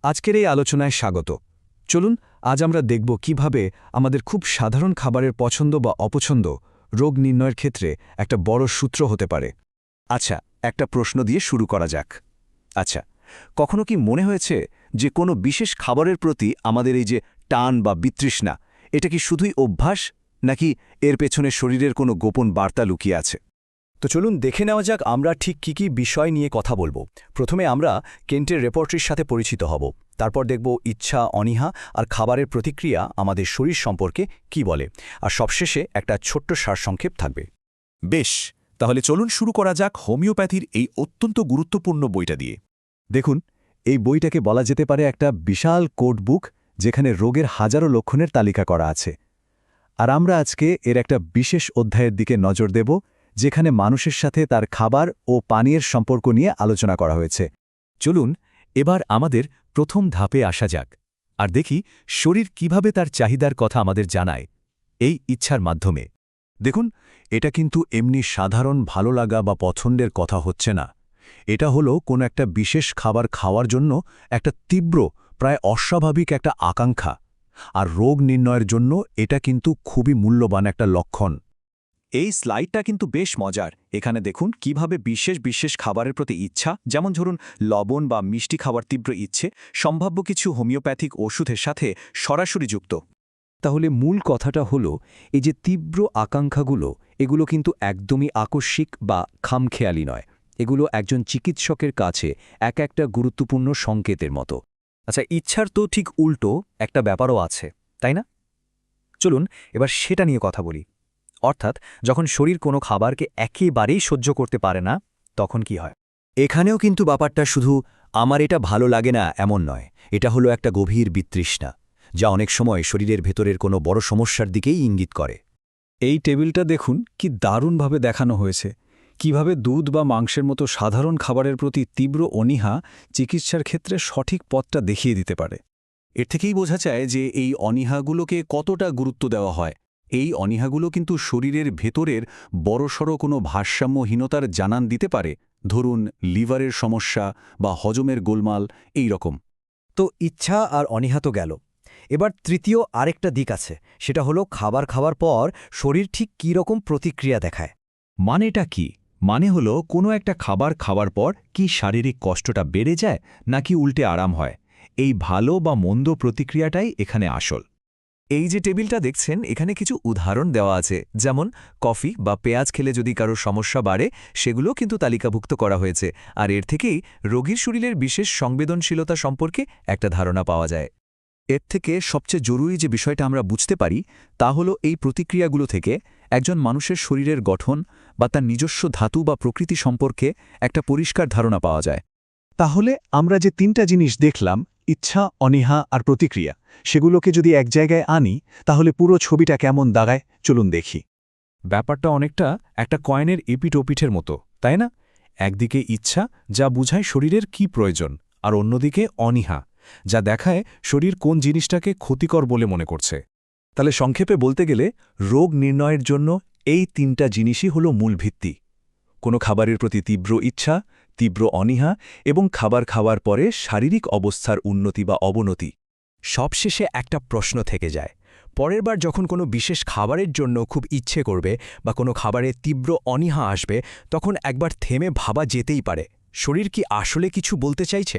আজকের এই আলোচনায় স্বাগত। চলুন আজ আমরা দেখব কিভাবে আমাদের খুব সাধারণ খাবারের পছন্দ বা অপছন্দ রোগ নির্ণয়ের ক্ষেত্রে একটা বড় সূত্র হতে পারে। আচ্ছা, একটা প্রশ্ন দিয়ে শুরু করা যাক। আচ্ছা, কখনো কি মনে হয়েছে যে কোনো বিশেষ খাবারের প্রতি আমাদের এই যে টান বা বিতৃষ্ণা, এটা কি শুধুই অভ্যাস, নাকি এর পেছনে শরীরের কোনো গোপন বার্তা লুকিয়ে আছে? তো চলুন দেখে নেওয়া যাক আমরা ঠিক কী কী বিষয় নিয়ে কথা বলবো। প্রথমে আমরা কেন্টের রেপোর্টরির সাথে পরিচিত হব, তারপর দেখব ইচ্ছা, অনীহা আর খাবারের প্রতিক্রিয়া আমাদের শরীর সম্পর্কে কি বলে, আর সবশেষে একটা ছোট্ট সারসংক্ষেপ থাকবে। বেশ, তাহলে চলুন শুরু করা যাক হোমিওপ্যাথির এই অত্যন্ত গুরুত্বপূর্ণ বইটা দিয়ে। দেখুন, এই বইটাকে বলা যেতে পারে একটা বিশাল কোড বুক, যেখানে রোগের হাজারো লক্ষণের তালিকা করা আছে। আর আমরা আজকে এর একটা বিশেষ অধ্যায়ের দিকে নজর দেব, যেখানে মানুষের সাথে তার খাবার ও পানীয়ের সম্পর্ক নিয়ে আলোচনা করা হয়েছে। চলুন এবার আমাদের প্রথম ধাপে আসা যাক আর দেখি শরীর কিভাবে তার চাহিদার কথা আমাদের জানায় এই ইচ্ছার মাধ্যমে। দেখুন, এটা কিন্তু এমনি সাধারণ ভালো লাগা বা পছন্দের কথা হচ্ছে না। এটা হলো কোনো একটা বিশেষ খাবার খাওয়ার জন্য একটা তীব্র, প্রায় অস্বাভাবিক একটা আকাঙ্ক্ষা। আর রোগ নির্ণয়ের জন্য এটা কিন্তু খুবই মূল্যবান একটা লক্ষণ। এই স্লাইডটা কিন্তু বেশ মজার। এখানে দেখুন কিভাবে বিশেষ বিশেষ খাবারের প্রতি ইচ্ছা, যেমন ধরুন লবণ বা মিষ্টি খাওয়ার তীব্র ইচ্ছে, সম্ভাব্য কিছু হোমিওপ্যাথিক ওষুধের সাথে সরাসরি যুক্ত। তাহলে মূল কথাটা হলো, এই যে তীব্র আকাঙ্ক্ষাগুলো, এগুলো কিন্তু একদমই আকস্মিক বা খামখেয়ালি নয়। এগুলো একজন চিকিৎসকের কাছে এক একটা গুরুত্বপূর্ণ সংকেতের মতো। আচ্ছা, ইচ্ছার তো ঠিক উল্টো একটা ব্যাপারও আছে, তাই না? চলুন এবার সেটা নিয়ে কথা বলি। অর্থাৎ যখন শরীর কোনো খাবারকে একেবারেই সহ্য করতে পারে না, তখন কি হয়? এখানেও কিন্তু ব্যাপারটা শুধু আমার এটা ভালো লাগে না এমন নয়। এটা হলো একটা গভীর বিতৃষ্ণা, যা অনেক সময় শরীরের ভেতরের কোনো বড় সমস্যার দিকেই ইঙ্গিত করে। এই টেবিলটা দেখুন কি দারুণভাবে দেখানো হয়েছে, কিভাবে দুধ বা মাংসের মতো সাধারণ খাবারের প্রতি তীব্র অনীহা চিকিৎসার ক্ষেত্রে সঠিক পথটা দেখিয়ে দিতে পারে। এর থেকেই বোঝা যায় যে এই অনীহাগুলোকে কতটা গুরুত্ব দেওয়া হয়। এই অনীহাগুলো কিন্তু শরীরের ভেতরের বড়সড় কোনো ভারসাম্যহীনতার জানান দিতে পারে। ধরুন লিভারের সমস্যা বা হজমের গোলমাল, এই রকম। তো ইচ্ছা আর অনীহা তো গেল। এবার তৃতীয় আরেকটা দিক আছে, সেটা হলো খাবার খাওয়ার পর শরীর ঠিক কী রকম প্রতিক্রিয়া দেখায়। মানেটা কি? মানে হলো কোনো একটা খাবার খাওয়ার পর কি শারীরিক কষ্টটা বেড়ে যায়, নাকি উল্টে আরাম হয়? এই ভালো বা মন্দ প্রতিক্রিয়াটাই এখানে আসল। এই যে টেবিলটা দেখছেন, এখানে কিছু উদাহরণ দেওয়া আছে, যেমন কফি বা পেঁয়াজ খেলে যদি কারোর সমস্যা বাড়ে, সেগুলো কিন্তু তালিকাভুক্ত করা হয়েছে। আর এর থেকেই রোগীর শরীরের বিশেষ সংবেদনশীলতা সম্পর্কে একটা ধারণা পাওয়া যায়। এর থেকে সবচেয়ে জরুরি যে বিষয়টা আমরা বুঝতে পারি, তা হলো এই প্রতিক্রিয়াগুলো থেকে একজন মানুষের শরীরের গঠন বা তার নিজস্ব ধাতু বা প্রকৃতি সম্পর্কে একটা পরিষ্কার ধারণা পাওয়া যায়। তাহলে আমরা যে তিনটা জিনিস দেখলাম, ইচ্ছা, অনীহা আর প্রতিক্রিয়া, সেগুলোকে যদি এক জায়গায় আনি, তাহলে পুরো ছবিটা কেমন দাগায় চলুন দেখি। ব্যাপারটা অনেকটা একটা কয়েনের এপিটোপিঠের মতো, তাই না? একদিকে ইচ্ছা, যা বুঝায় শরীরের কি প্রয়োজন, আর অন্যদিকে অনীহা, যা দেখায় শরীর কোন জিনিসটাকে ক্ষতিকর বলে মনে করছে। তাহলে সংক্ষেপে বলতে গেলে, রোগ নির্ণয়ের জন্য এই তিনটা জিনিসই হলো মূল ভিত্তি। কোনো খাবারের প্রতি তীব্র ইচ্ছা, তীব্র অনীহা এবং খাবার খাওয়ার পরে শারীরিক অবস্থার উন্নতি বা অবনতি। সবশেষে একটা প্রশ্ন থেকে যায়, পরের বার যখন কোনো বিশেষ খাবারের জন্য খুব ইচ্ছে করবে বা কোনো খাবারে তীব্র অনীহা আসবে, তখন একবার থেমে ভাবা যেতেই পারে, শরীর কি আসলে কিছু বলতে চাইছে?